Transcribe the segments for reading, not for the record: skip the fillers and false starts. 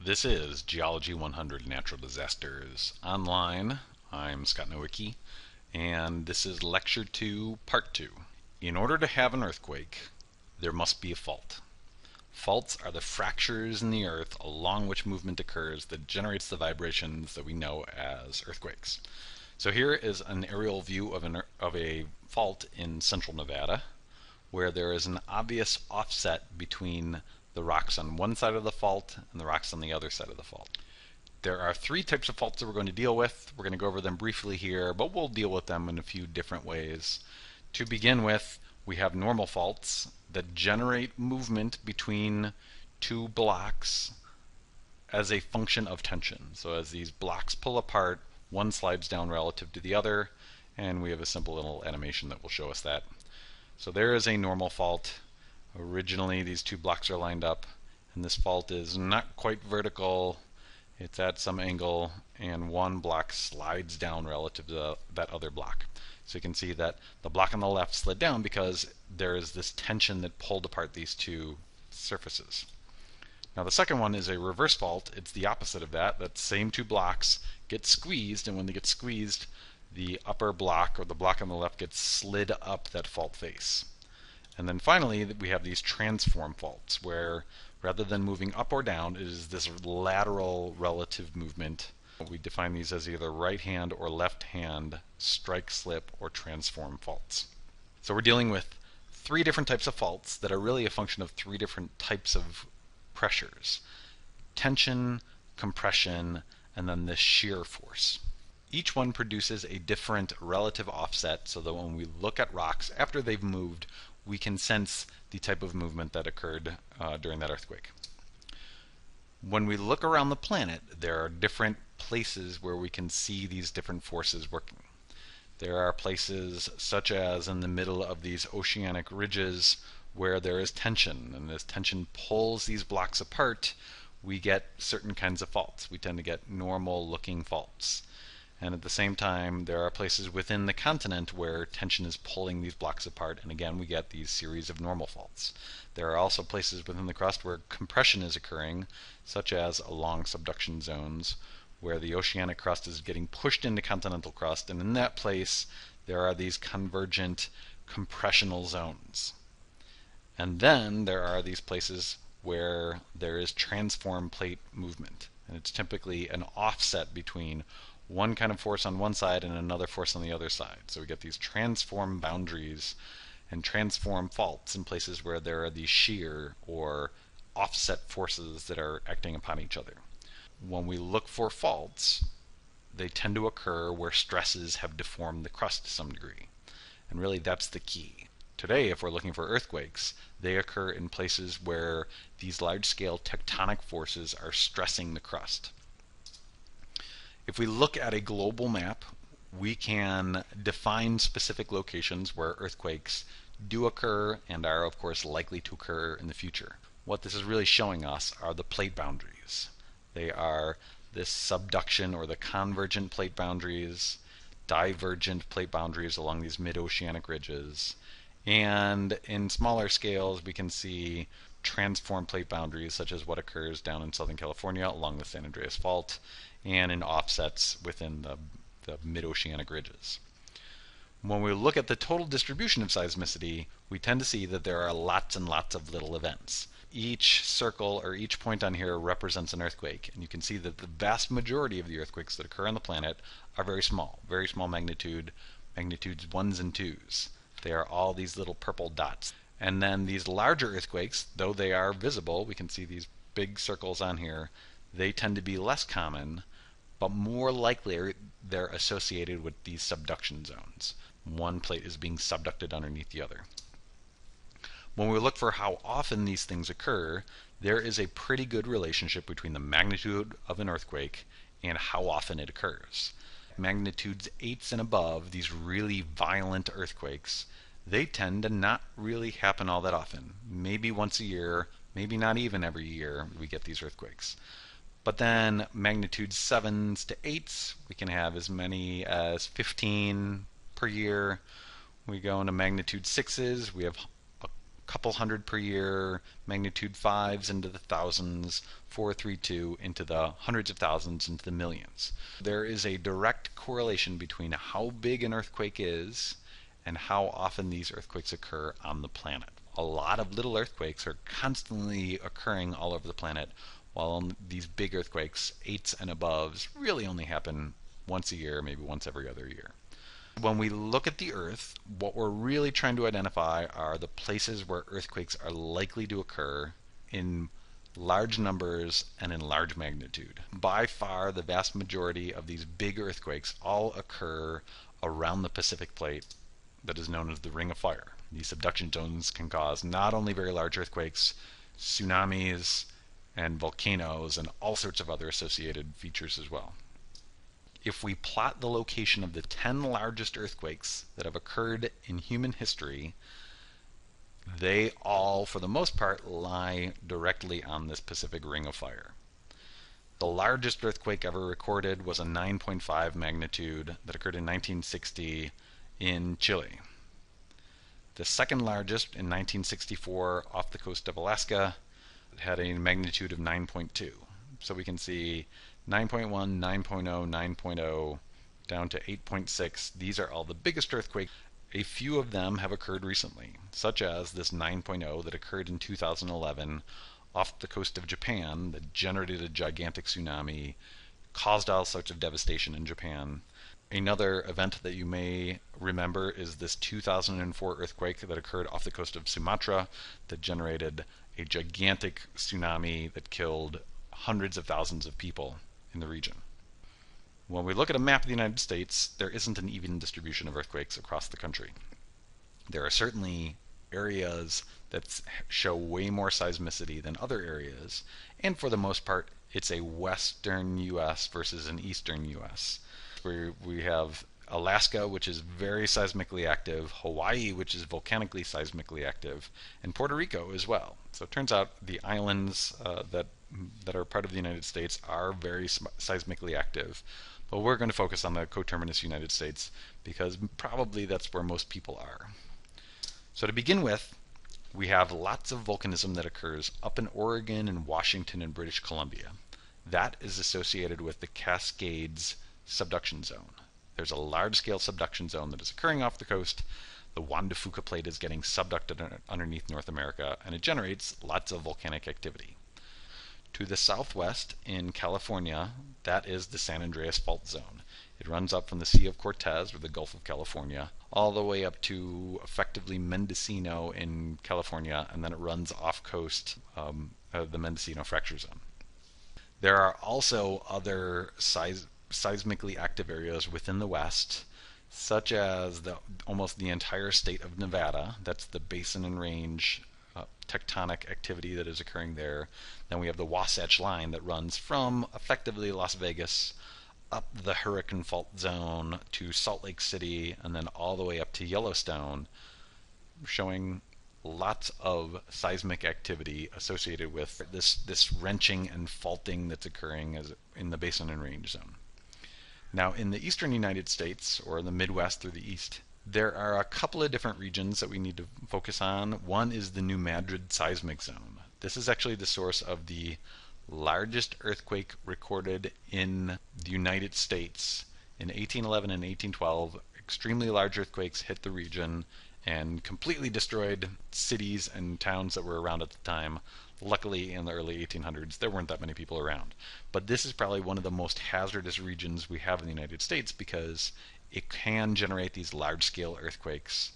This is Geology 100 Natural Disasters Online. I'm Scott Nowicki, and this is Lecture 2, Part 2. In order to have an earthquake, there must be a fault. Faults are the fractures in the earth along which movement occurs that generates the vibrations that we know as earthquakes. So here is an aerial view of a fault in central Nevada, where there is an obvious offset between the rocks on one side of the fault and the rocks on the other side of the fault. There are three types of faults that we're going to deal with. We're going to go over them briefly here, but we'll deal with them in a few different ways. To begin with, we have normal faults that generate movement between two blocks as a function of tension. So as these blocks pull apart, one slides down relative to the other, and we have a simple little animation that will show us that. So there is a normal fault. Originally these two blocks are lined up, and this fault is not quite vertical. It's at some angle, and one block slides down relative to that other block. So you can see that the block on the left slid down because there is this tension that pulled apart these two surfaces. Now the second one is a reverse fault. It's the opposite of that. That same two blocks get squeezed, and when they get squeezed, the upper block, or the block on the left, gets slid up that fault face. And then finally, we have these transform faults, where rather than moving up or down, it is this lateral relative movement. We define these as either right hand or left hand strike slip or transform faults. So we're dealing with three different types of faults that are really a function of three different types of pressures: tension, compression, and then this shear force. Each one produces a different relative offset, so that when we look at rocks after they've moved, we can sense the type of movement that occurred during that earthquake. When we look around the planet, there are different places where we can see these different forces working. There are places such as in the middle of these oceanic ridges where there is tension, and as tension pulls these blocks apart, we get certain kinds of faults. We tend to get normal looking faults. And at the same time, there are places within the continent where tension is pulling these blocks apart, and again we get these series of normal faults. There are also places within the crust where compression is occurring, such as along subduction zones, where the oceanic crust is getting pushed into continental crust, and in that place there are these convergent compressional zones. And then there are these places where there is transform plate movement, and it's typically an offset between one kind of force on one side and another force on the other side. So we get these transform boundaries and transform faults in places where there are these shear or offset forces that are acting upon each other. When we look for faults, they tend to occur where stresses have deformed the crust to some degree. And really that's the key. Today, if we're looking for earthquakes, they occur in places where these large-scale tectonic forces are stressing the crust. If we look at a global map, we can define specific locations where earthquakes do occur and are of course likely to occur in the future. What this is really showing us are the plate boundaries. They are this subduction or the convergent plate boundaries, divergent plate boundaries along these mid-oceanic ridges, and in smaller scales we can see transform plate boundaries such as what occurs down in Southern California along the San Andreas Fault, and in offsets within the mid-oceanic ridges. When we look at the total distribution of seismicity, we tend to see that there are lots and lots of little events. Each circle or each point on here represents an earthquake, and you can see that the vast majority of the earthquakes that occur on the planet are very small magnitudes 1s and 2s. They are all these little purple dots. And then these larger earthquakes, though they are visible, we can see these big circles on here, they tend to be less common, but more likely they're associated with these subduction zones. One plate is being subducted underneath the other. When we look for how often these things occur, there is a pretty good relationship between the magnitude of an earthquake and how often it occurs. Magnitudes 8s and above, these really violent earthquakes, they tend to not really happen all that often. Maybe once a year, maybe not even every year we get these earthquakes. But then magnitude 7s to 8s, we can have as many as 15 per year. We go into magnitude 6s, we have a couple hundred per year, magnitude 5s into the thousands, 432 into the hundreds of thousands, into the millions. There is a direct correlation between how big an earthquake is and how often these earthquakes occur on the planet. A lot of little earthquakes are constantly occurring all over the planet, while these big earthquakes, 8s and aboves, really only happen once a year, maybe once every other year. When we look at the Earth, what we're really trying to identify are the places where earthquakes are likely to occur in large numbers and in large magnitude. By far, the vast majority of these big earthquakes all occur around the Pacific Plate that is known as the Ring of Fire. These subduction zones can cause not only very large earthquakes, tsunamis, and volcanoes, and all sorts of other associated features as well. If we plot the location of the 10 largest earthquakes that have occurred in human history, they all, for the most part, lie directly on this Pacific Ring of Fire. The largest earthquake ever recorded was a 9.5 magnitude that occurred in 1960 in Chile. The second largest in 1964 off the coast of Alaska had a magnitude of 9.2. So we can see 9.1, 9.0, 9.0, down to 8.6. These are all the biggest earthquakes. A few of them have occurred recently, such as this 9.0 that occurred in 2011 off the coast of Japan that generated a gigantic tsunami, caused all sorts of devastation in Japan. Another event that you may remember is this 2004 earthquake that occurred off the coast of Sumatra that generated a gigantic tsunami that killed hundreds of thousands of people in the region. When we look at a map of the United States, there isn't an even distribution of earthquakes across the country. There are certainly areas that show way more seismicity than other areas, and for the most part, it's a western U.S. versus an eastern U.S. where we have Alaska, which is very seismically active, Hawaii, which is volcanically seismically active, and Puerto Rico as well. So it turns out the islands that are part of the United States are very seismically active. But we're going to focus on the coterminous United States because probably that's where most people are. So to begin with, we have lots of volcanism that occurs up in Oregon and Washington and British Columbia. That is associated with the Cascades subduction zone. There's a large-scale subduction zone that is occurring off the coast. The Juan de Fuca plate is getting subducted underneath North America, and it generates lots of volcanic activity. To the southwest in California, that is the San Andreas Fault Zone. It runs up from the Sea of Cortez, or the Gulf of California, all the way up to effectively Mendocino in California, and then it runs off coast the Mendocino Fracture Zone. There are also other seismically active areas within the west, such as almost the entire state of Nevada. That's the Basin and Range tectonic activity that is occurring there. Then we have the Wasatch Line that runs from effectively Las Vegas up the Hurricane Fault Zone to Salt Lake City and then all the way up to Yellowstone, showing lots of seismic activity associated with this wrenching and faulting that's occurring in the Basin and Range Zone. Now in the eastern United States, or in the Midwest through the east, there are a couple of different regions that we need to focus on. One is the New Madrid seismic zone. This is actually the source of the largest earthquake recorded in the United States. In 1811 and 1812, extremely large earthquakes hit the region and completely destroyed cities and towns that were around at the time. Luckily, in the early 1800s, there weren't that many people around. But this is probably one of the most hazardous regions we have in the United States because it can generate these large-scale earthquakes,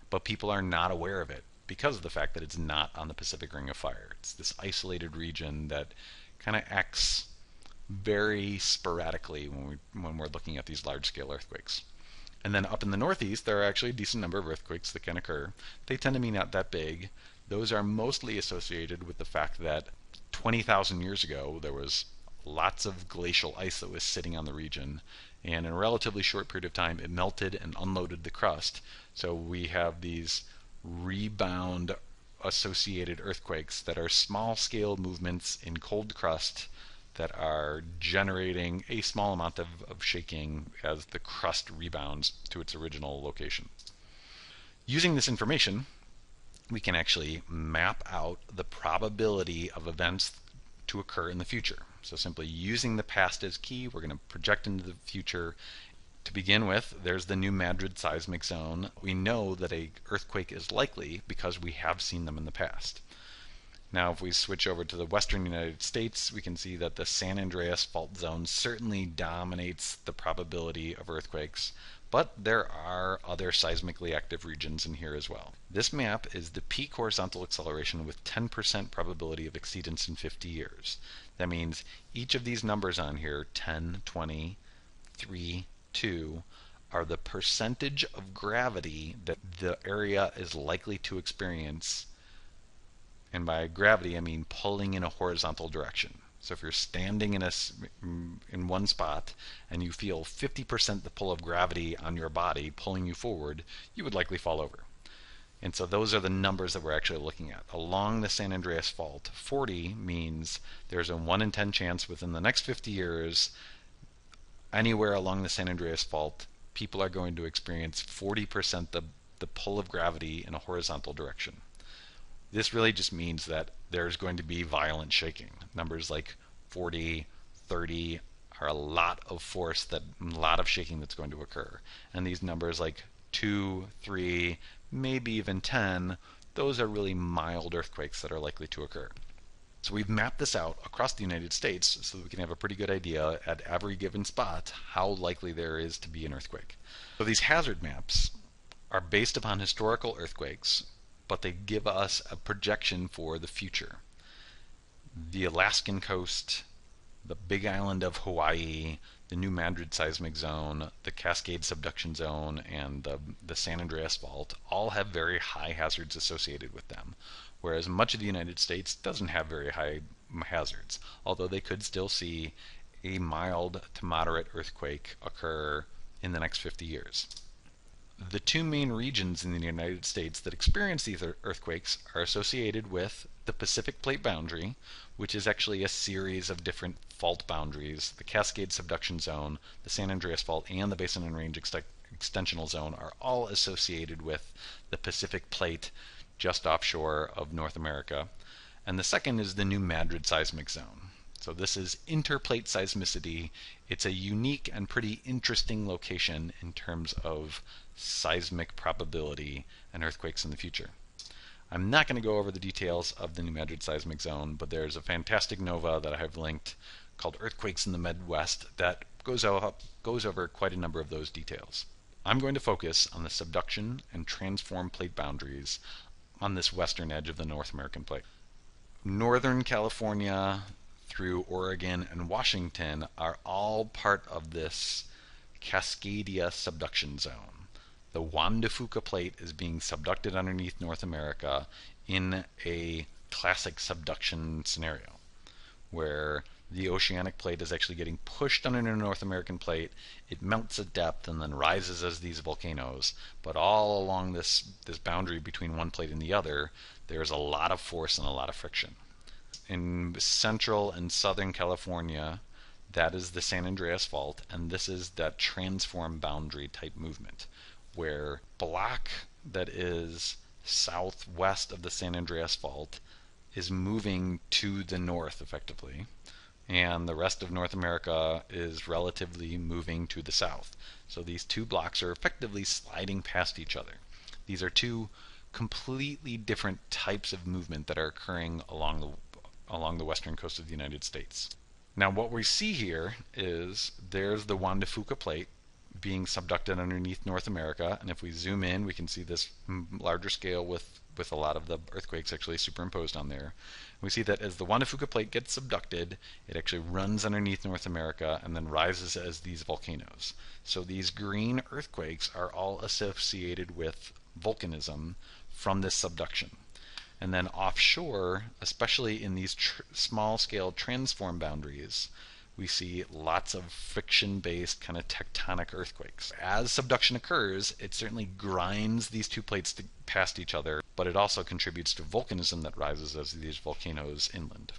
but people are not aware of it because of the fact that it's not on the Pacific Ring of Fire. It's this isolated region that kind of acts very sporadically when we're looking at these large-scale earthquakes. And then up in the Northeast, there are actually a decent number of earthquakes that can occur. They tend to be not that big. Those are mostly associated with the fact that 20,000 years ago, there was lots of glacial ice that was sitting on the region, and in a relatively short period of time it melted and unloaded the crust. So we have these rebound associated earthquakes that are small scale movements in cold crust that are generating a small amount of shaking as the crust rebounds to its original location. Using this information, we can actually map out the probability of events to occur in the future. So simply using the past as key, we're going to project into the future. To begin with, there's the New Madrid seismic zone. We know that an earthquake is likely because we have seen them in the past. Now, if we switch over to the western United States, we can see that the San Andreas fault zone certainly dominates the probability of earthquakes, but there are other seismically active regions in here as well. This map is the peak horizontal acceleration with 10% probability of exceedance in 50 years. That means each of these numbers on here, 10, 20, 3, 2, are the percentage of gravity that the area is likely to experience. And by gravity, I mean pulling in a horizontal direction. So if you're standing in one spot and you feel 50% the pull of gravity on your body pulling you forward, you would likely fall over. And so those are the numbers that we're actually looking at. Along the San Andreas Fault, 40 means there's a 1 in 10 chance within the next 50 years, anywhere along the San Andreas Fault, people are going to experience 40% the pull of gravity in a horizontal direction. This really just means that there's going to be violent shaking. Numbers like 40, 30 are a lot of force, a lot of shaking that's going to occur. And these numbers like 2, 3, maybe even 10, those are really mild earthquakes that are likely to occur. So we've mapped this out across the United States so that we can have a pretty good idea at every given spot how likely there is to be an earthquake. So these hazard maps are based upon historical earthquakes, but they give us a projection for the future. The Alaskan coast, the Big Island of Hawaii, the New Madrid seismic zone, the Cascade subduction zone, and the San Andreas fault all have very high hazards associated with them, whereas much of the United States doesn't have very high hazards, although they could still see a mild to moderate earthquake occur in the next 50 years. The two main regions in the United States that experience these earthquakes are associated with the Pacific Plate boundary, which is actually a series of different fault boundaries. The Cascade subduction zone, the San Andreas fault, and the Basin and Range extensional zone are all associated with the Pacific Plate just offshore of North America. And the second is the New Madrid seismic zone. So this is interplate seismicity. It's a unique and pretty interesting location in terms of seismic probability and earthquakes in the future. I'm not going to go over the details of the New Madrid seismic zone, but there's a fantastic NOVA that I have linked called Earthquakes in the Midwest that goes over quite a number of those details. I'm going to focus on the subduction and transform plate boundaries on this western edge of the North American plate. Northern California through Oregon and Washington are all part of this Cascadia subduction zone. The Juan de Fuca plate is being subducted underneath North America in a classic subduction scenario, where the oceanic plate is actually getting pushed under the North American plate. It melts at depth and then rises as these volcanoes. But all along this boundary between one plate and the other, there's a lot of force and a lot of friction. In central and southern California, that is the San Andreas fault, and this is that transform boundary type movement, where block that is southwest of the San Andreas fault is moving to the north effectively, and the rest of North America is relatively moving to the south. So these two blocks are effectively sliding past each other. These are two completely different types of movement that are occurring along the western coast of the United States. Now what we see here is there's the Juan de Fuca plate being subducted underneath North America, and if we zoom in we can see this larger scale with a lot of the earthquakes actually superimposed on there. We see that as the Juan de Fuca plate gets subducted, it actually runs underneath North America and then rises as these volcanoes. So these green earthquakes are all associated with volcanism from this subduction. And then offshore, especially in these small-scale transform boundaries, we see lots of friction-based kind of tectonic earthquakes. As subduction occurs, it certainly grinds these two plates past each other, but it also contributes to volcanism that rises as these volcanoes inland.